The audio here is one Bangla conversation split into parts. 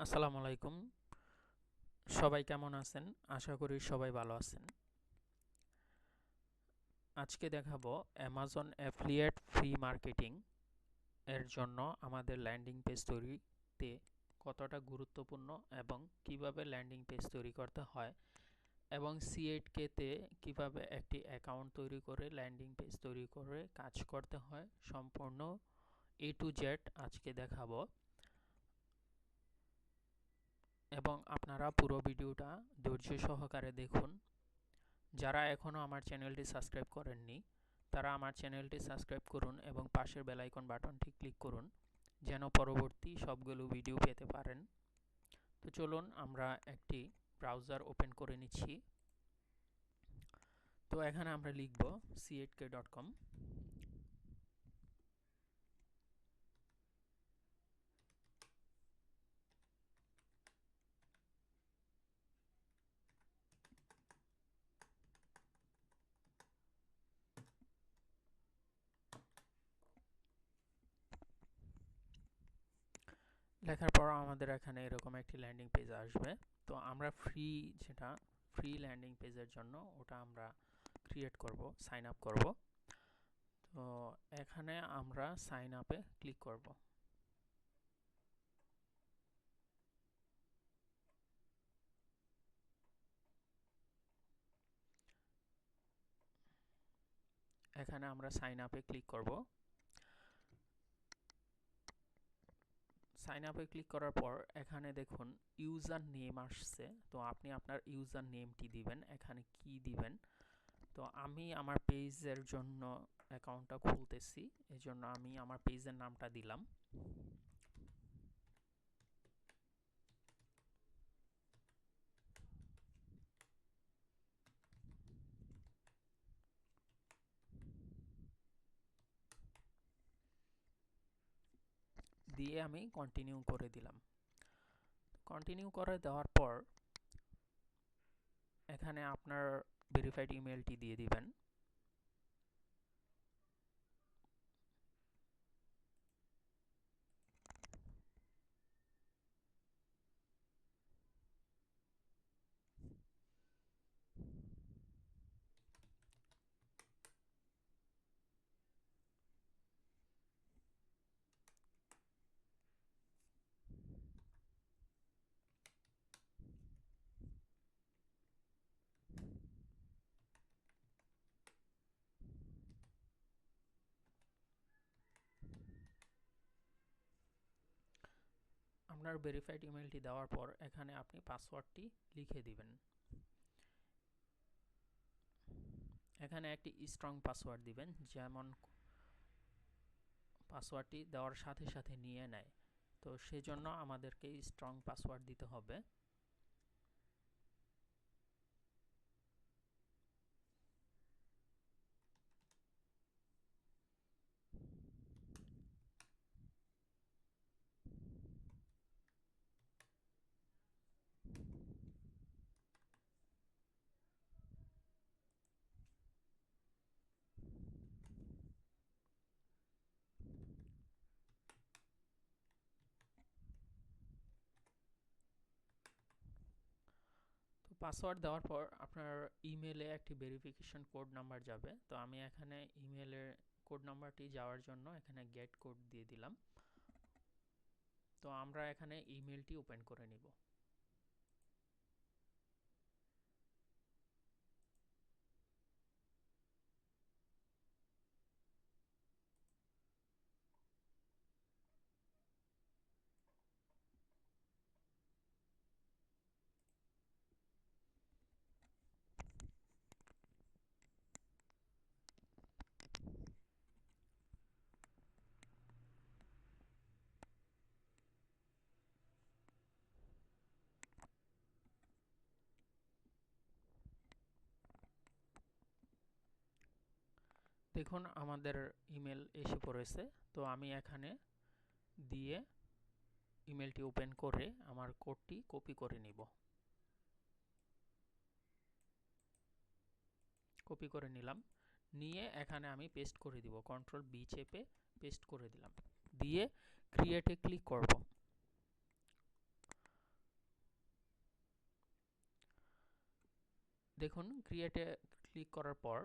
আসসালামু আলাইকুম। সবাই কেমন আছেন? আশা করি সবাই ভালো আছেন। আজকে দেখাবো অ্যামাজন অ্যাফিলিয়েট ফ্রি মার্কেটিং এর জন্য আমাদের ল্যান্ডিং পেজ তৈরিতে কতটা গুরুত্বপূর্ণ এবং কিভাবে ল্যান্ডিং পেজ তৈরি করতে হয় এবং C8K তে কিভাবে একটি অ্যাকাউন্ট তৈরি করে ল্যান্ডিং পেজ তৈরি করে কাজ করতে হয়, সম্পূর্ণ A to Z আজকে দেখাবো। এবং আপনারা পুরো ভিডিওটা ধৈর্য সহকারে দেখুন। যারা এখনও আমার চ্যানেলটি সাবস্ক্রাইব করেননি তারা আমার চ্যানেলটি সাবস্ক্রাইব করুন এবং পাশের বেল আইকন বাটনটি ক্লিক করুন যেন পরবর্তী সবগুলো ভিডিও পেতে পারেন। তো চলুন আমরা একটি ব্রাউজার ওপেন করে নিচ্ছি। তো এখানে আমরা লিখব c8k.com। লেখার পর আমাদের এখানে এরকম একটি ল্যান্ডিং পেজ আসবে। তো আমরা ফ্রি ল্যান্ডিং পেজের জন্য ওটা আমরা ক্রিয়েট করব, সাইন আপ করব। তো এখানে আমরা সাইন আপে ক্লিক করব। এখানে আমরা সাইন আপে ক্লিক করব। সাইন আপে ক্লিক করার পর এখানে দেখুন ইউজার নেম আসছে। তো আপনি আপনার ইউজার নেমটি দিবেন, এখানে কি দিবেন। তো আমি আমার পেজের জন্য অ্যাকাউন্টটা খুলতেছি, এজন্য আমি আমার পেজের নামটা দিলাম। দিয়ে আমি কন্টিনিউ করে দিলাম। কন্টিনিউ করে দেওয়ার পর এখানে আপনার ভেরিফাইড ইমেলটি দিয়ে দিবেন। আপনার ভেরিফাইড ইমেলটি দেওয়ার পর এখানে আপনি পাসওয়ার্ডটি লিখে দিবেন। এখানে একটি স্ট্রং পাসওয়ার্ড দিবেন, যেমন পাসওয়ার্ডটি দেওয়ার সাথে সাথে নিয়ে নেয়। তো সেজন্য আমাদেরকে স্ট্রং পাসওয়ার্ড দিতে হবে। তো পাসওয়ার্ড দেওয়ার পর আপনার ইমেলে একটি ভেরিফিকেশন কোড নাম্বার যাবে। তো আমি এখানে ইমেলের কোড নাম্বারটি যাওয়ার জন্য এখানে গেট কোড দিয়ে দিলাম। তো আমরা এখানে ইমেলটি ওপেন করে নিব। দেখুন আমাদের ইমেল এসে পড়েছে। তো আমি এখানে দিয়ে ইমেলটি ওপেন করে আমার কোডটি কপি করে নিব। কপি করে নিলাম, নিয়ে এখানে আমি পেস্ট করে দিব। কন্ট্রোল বি চেপে পেস্ট করে দিলাম, দিয়ে ক্রিয়েটে ক্লিক করব। দেখুন ক্রিয়েটে ক্লিক করার পর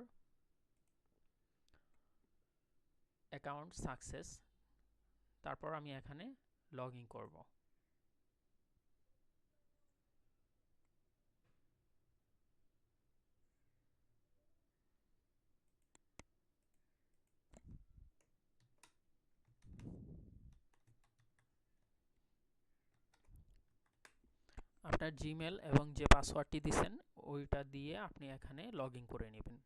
অ্যাকাউন্ট সাকসেস, তারপর আমি এখানে লগ ইন করব। আপনার জিমেল এবং যে পাসওয়ার্ডটি দিয়েছেন ওইটা দিয়ে আপনি এখানে লগ ইন করে নেবেন।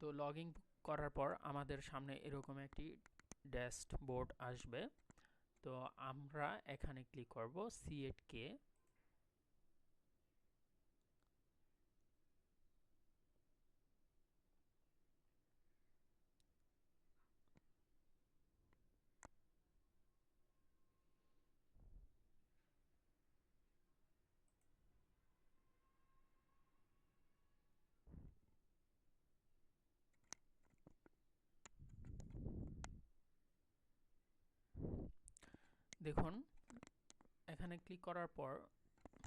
তো লগ ইন করার পর আমাদের সামনে এরকম একটি ড্যাশবোর্ড আসবে। তো আমরা এখানে ক্লিক করব সিএট কে। দেখুন এখানে ক্লিক করার পর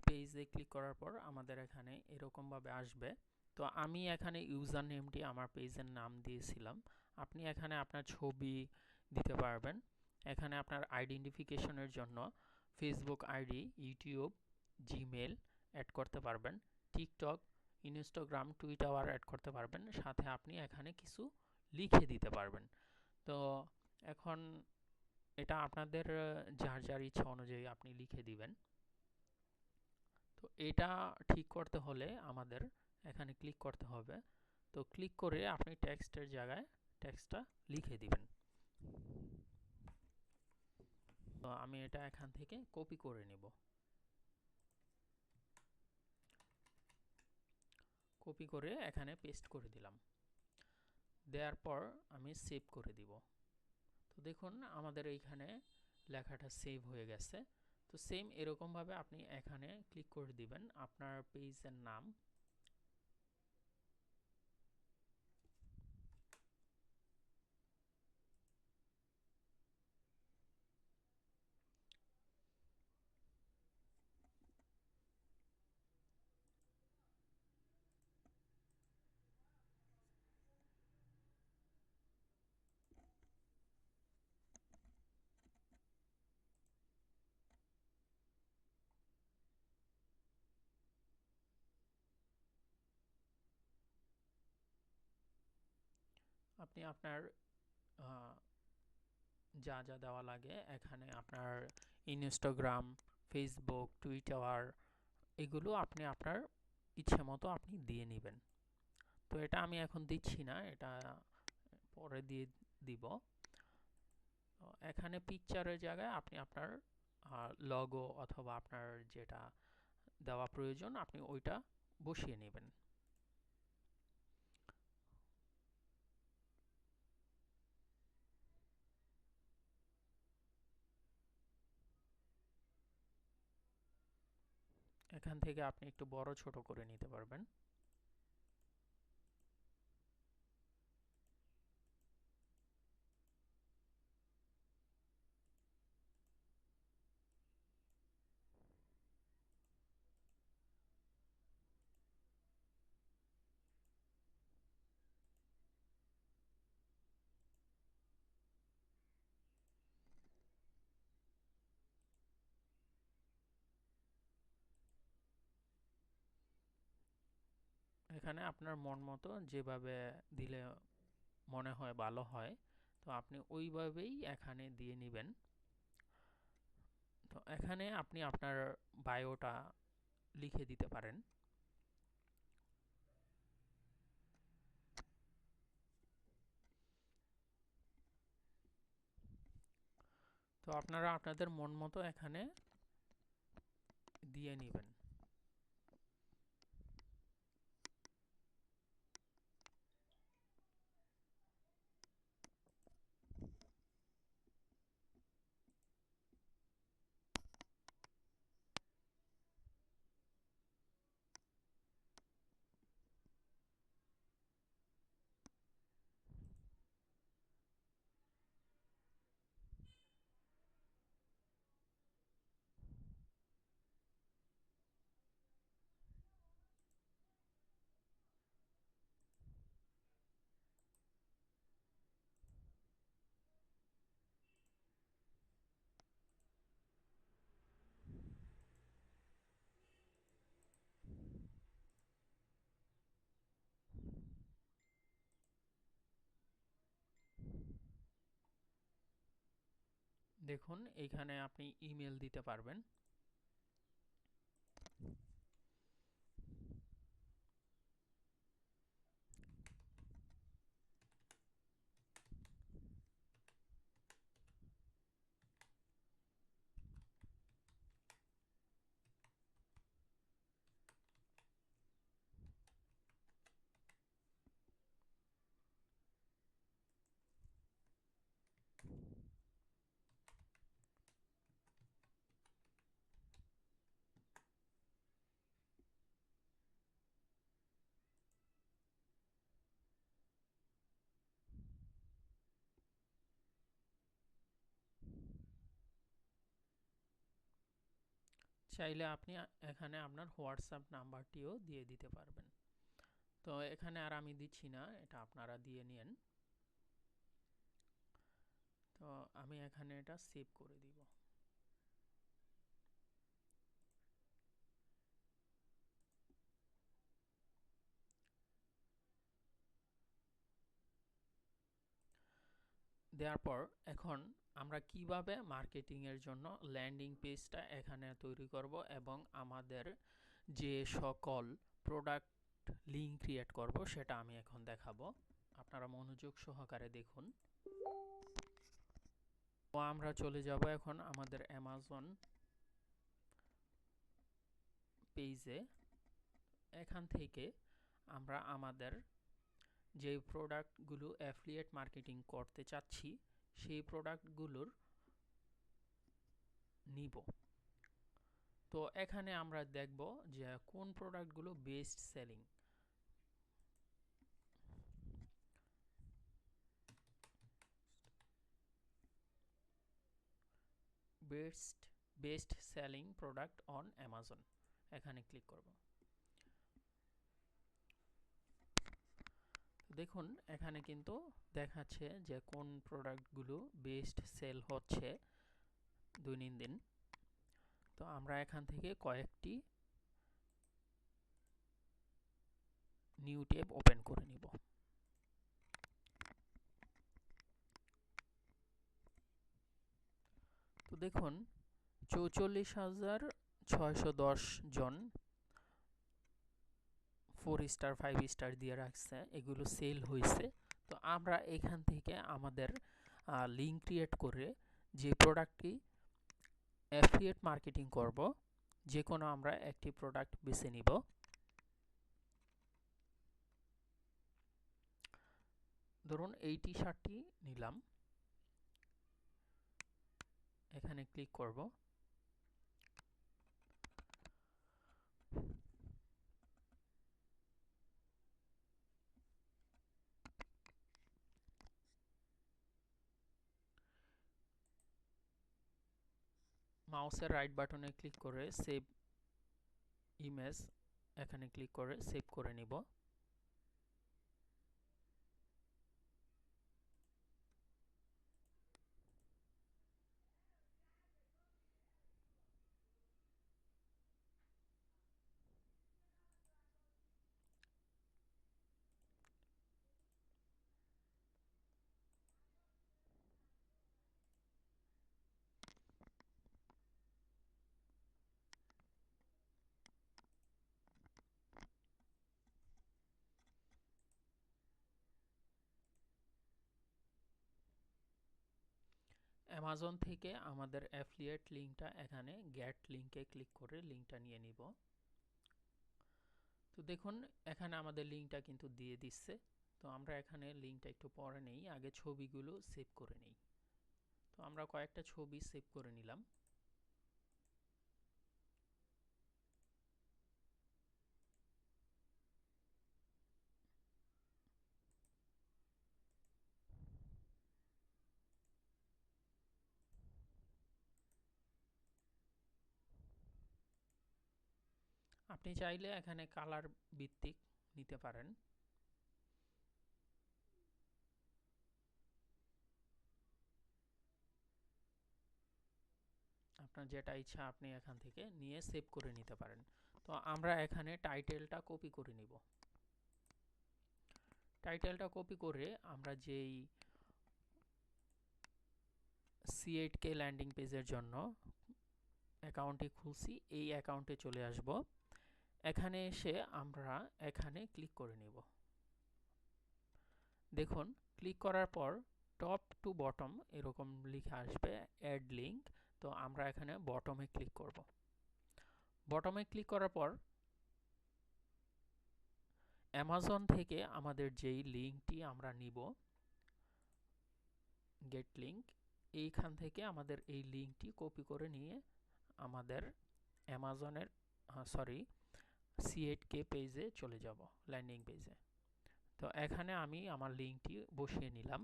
পেজে ক্লিক করার পর আমাদের এখানে এরকমভাবে আসবে। তো আমি এখানে ইউজার নেমটি আমার পেজের নাম দিয়েছিলাম। আপনি এখানে আপনার ছবি দিতে পারবেন। এখানে আপনার আইডেন্টিফিকেশনের জন্য Facebook ID, YouTube, Gmail add করতে পারবেন, টিকটক, ইনস্টাগ্রাম, টুইটার অ্যাড করতে পারবেন। সাথে আপনি এখানে কিছু লিখে দিতে পারবেন। তো এখন এটা আপনাদের যার যার ইচ্ছা অনুযায়ী আপনি লিখে দিবেন। তো এটা ঠিক করতে হলে আমাদের এখানে ক্লিক করতে হবে। তো ক্লিক করে আপনি টেক্সটের জায়গায় টেক্সটটা লিখে দিবেন। তো আমি এটা এখান থেকে কপি করে নেব। কপি করে এখানে পেস্ট করে দিলাম। দেওয়ার পর আমি সেভ করে দিব। তো দেখুন আমাদের এইখানে লেখাটা সেভ হয়ে গেছে। তো সেম এরকমভাবে আপনি এখানে ক্লিক করে দিবেন আপনার পেজের নাম। আপনি আপনার যা যা দেওয়া লাগে এখানে আপনার ইনস্টাগ্রাম, ফেসবুক, টুইটার এগুলো আপনি আপনার ইচ্ছে মতো আপনি দিয়ে নেবেন। তো এটা আমি এখন দিচ্ছি না, এটা পরে দিয়ে দিব। এখানে পিকচারের জায়গায় আপনি আপনার লোগো অথবা আপনার যেটা দেওয়া প্রয়োজন আপনি ওইটা বসিয়ে নেবেন। এখান থেকে আপনি একটু বড় ছোট করে নিতে পারবেন। এখানে আপনার মন মতো যেভাবে দিলে মনে হয় ভালো হয়, তো আপনি ওইভাবেই এখানে দিয়ে নেবেন। তো এখানে আপনি আপনার বায়োটা লিখে দিতে পারেন। তো আপনারা আপনাদের মন মতো এখানে দিয়ে নেবেন। দেখুন এখানে আপনি ইমেল দিতে পারবেন। চাইলে আপনি এখানে আপনার হোয়াটসঅ্যাপ নাম্বারটিও দিয়ে দিতে পারবেন। তো এখানে আর আমি দিচ্ছি না, এটা আপনারা দিয়ে নিন। তো আমি এখানে এটা সেভ করে দিব। দেওয়ার পর এখন আমরা কিভাবে মার্কেটিং এর জন্য ল্যান্ডিং পেজটা এখানে তৈরি করব এবং আমাদের যে সকল প্রোডাক্ট লিঙ্ক ক্রিয়েট করব সেটা আমি এখন দেখাবো। আপনারা মনোযোগ সহকারে দেখুন। তো আমরা চলে যাব এখন আমাদের অ্যামাজন পেজে। এখান থেকে আমরা আমাদের যে প্রোডাক্টগুলো অ্যাফিলিয়েট মার্কেটিং করতে চাচ্ছি সেই প্রোডাক্টগুলোর নিব। তো এখানে আমরা দেখব যে কোন প্রোডাক্টগুলো best selling. Best selling product on Amazon, এখানে ক্লিক করব। দেখুন এখানে কিন্তু দেখাচ্ছে যে কোন প্রোডাক্টগুলো বেস্ট সেল হচ্ছে দৈনন্দিন। তো আমরা এখান থেকে কয়েকটি নিউ ট্যাব ওপেন করে নিব। তো দেখুন 44,610 জন 4 স্টার 5 স্টার দিয়ে রাখছে, এগুলো সেল হয়েছে। তো আমরা এখান থেকে আমাদের লিঙ্ক ক্রিয়েট করে যে প্রোডাক্টটি অ্যাফিলিয়েট মার্কেটিং করব, যে কোনো আমরা একটি প্রোডাক্ট বেছে নিব। ধরুন এই টি শার্টটি নিলাম, এখানে ক্লিক করব। মাউসের রাইট বাটনে ক্লিক করে সেভ ইমেজ, এখানে ক্লিক করে সেভ করে নিব। অ্যামাজন থেকে আমাদের অ্যাফিলিয়েট লিঙ্কটা এখানে গেট লিঙ্কে ক্লিক করে লিঙ্কটা নিয়ে নিব। তো দেখুন এখানে আমাদের লিঙ্কটা কিন্তু দিয়ে দিচ্ছে। তো আমরা এখানে লিঙ্কটা একটু পরে নেই, আগে ছবিগুলো সেভ করে নেই। তো আমরা কয়েকটা ছবি সেভ করে নিলাম। আপনি চাইলে এখানে কালার ভিত্তিক নিতে পারেন। আপনার যেটা ইচ্ছা আপনি এখান থেকে নিয়ে সেভ করে নিতে পারেন। তো আমরা এখানে টাইটেলটা কপি করে নিব। টাইটেলটা কপি করে আমরা যেই C8K ল্যান্ডিং পেজের জন্য অ্যাকাউন্টটি খুলছি, এই অ্যাকাউন্টে চলে আসব। এখানে এসে আমরা এখানে ক্লিক করে নিব। দেখুন ক্লিক করার পর টপ টু বটম এরকম লিখে আসবে অ্যাড লিঙ্ক। তো আমরা এখানে বটমে ক্লিক করব। বটমে ক্লিক করার পর অ্যামাজন থেকে আমাদের যেই লিঙ্কটি আমরা নিব, গেট লিঙ্ক, এইখান থেকে আমাদের এই লিঙ্কটি কপি করে নিয়ে আমাদের অ্যামাজনের C8K পেজে চলে যাব, ল্যান্ডিং পেজে। তো এখানে আমি আমার লিঙ্কটি বসিয়ে নিলাম।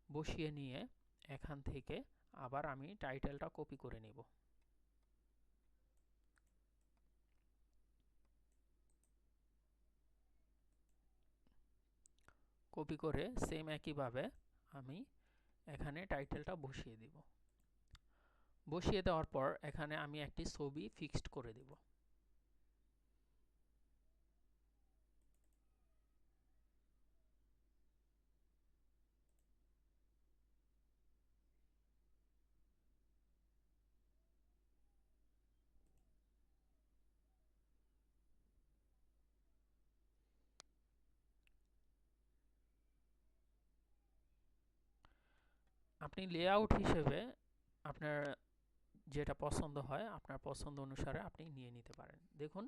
বসিয়ে নিয়ে এখান থেকে আবার আমি টাইটেলটা কপি করে নিব। কপি করে সেম একইভাবে আমি এখানে টাইটেলটা বসিয়ে দিব। বসিয়ে দেওয়ার পর এখানে আমি একটি ছবি ফিক্সড করে দেব। আপনি লেআউট হিসেবে আপনার যেটা পছন্দ হয় আপনার পছন্দ অনুসারে আপনি নিয়ে নিতে পারেন। দেখুন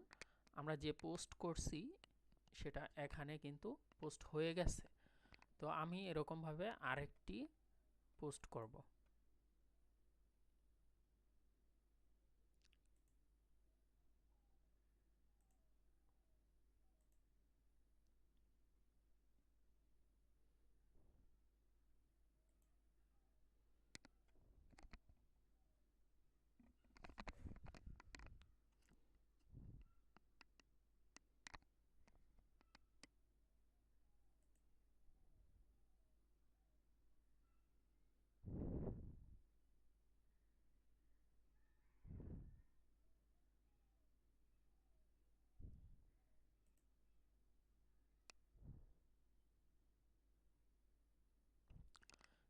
আমরা যে পোস্ট করছি সেটা এখানে কিন্তু পোস্ট হয়ে গেছে। তো আমি এরকমভাবে আরেকটি পোস্ট করব।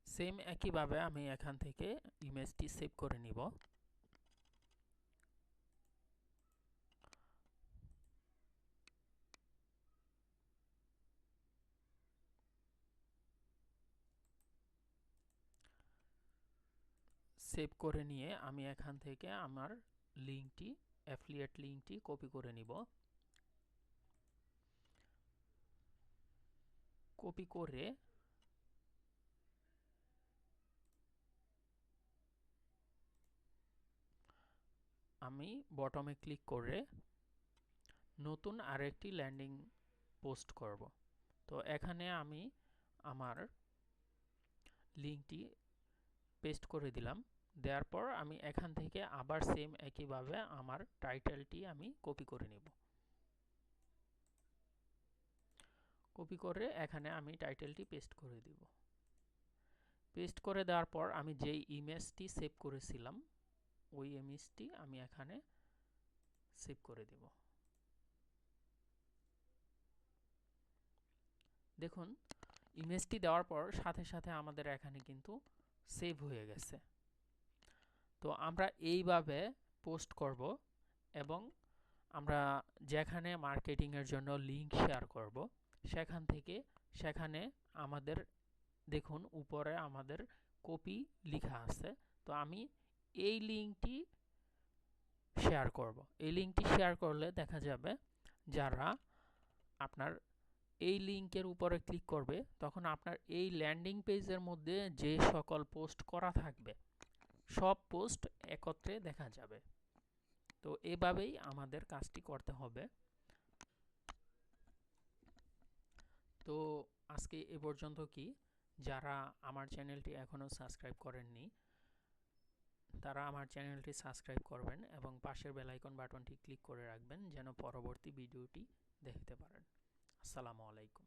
সেম একইভাবে আমি এখান থেকে ইমেজটি সেভ করে নিব। সেভ করে নিয়ে আমি এখান থেকে আমার লিঙ্কটি, অ্যাফিলিয়েট লিঙ্কটি কপি করে নিব। কপি করে আমি বটমে ক্লিক করে নতুন আরেকটি ল্যান্ডিং পোস্ট করব। তো এখানে আমি আমার লিঙ্কটি পেস্ট করে দিলাম। দেওয়ার পর আমি এখান থেকে আবার সেম একইভাবে আমার টাইটেলটি আমি কপি করে নেব। কপি করে এখানে আমি টাইটেলটি পেস্ট করে দিব। পেস্ট করে দেওয়ার পর আমি যেই ইমেজটি সেভ করেছিলাম ওই ইমেজটি আমি এখানে সেভ করে দেব। দেখুন ইমেজটি দেওয়ার পর সাথে সাথে আমাদের এখানে কিন্তু সেভ হয়ে গেছে। তো আমরা এইভাবে পোস্ট করব এবং আমরা যেখানে মার্কেটিংয়ের জন্য লিঙ্ক শেয়ার করব সেখানে আমাদের দেখুন উপরে আমাদের কপি লেখা আছে। তো আমি এই লিঙ্কটি শেয়ার করব। এই লিঙ্কটি শেয়ার করলে দেখা যাবে যারা আপনার এই লিঙ্কের উপরে ক্লিক করবে তখন আপনার এই ল্যান্ডিং পেজের মধ্যে যে সকল পোস্ট করা থাকবে সব পোস্ট একত্রে দেখা যাবে। তো এভাবেই আমাদের কাজটি করতে হবে। তো আজকে এ পর্যন্ত কি, যারা আমার চ্যানেলটি এখনও সাবস্ক্রাইব করেননি তারা আমার চ্যানেলটি সাবস্ক্রাইব করবেন এবং পাশের বেল আইকন বাটনটি ক্লিক করে রাখবেন যেন পরবর্তী ভিডিওটি দেখতে পারেন। আসসালামু আলাইকুম।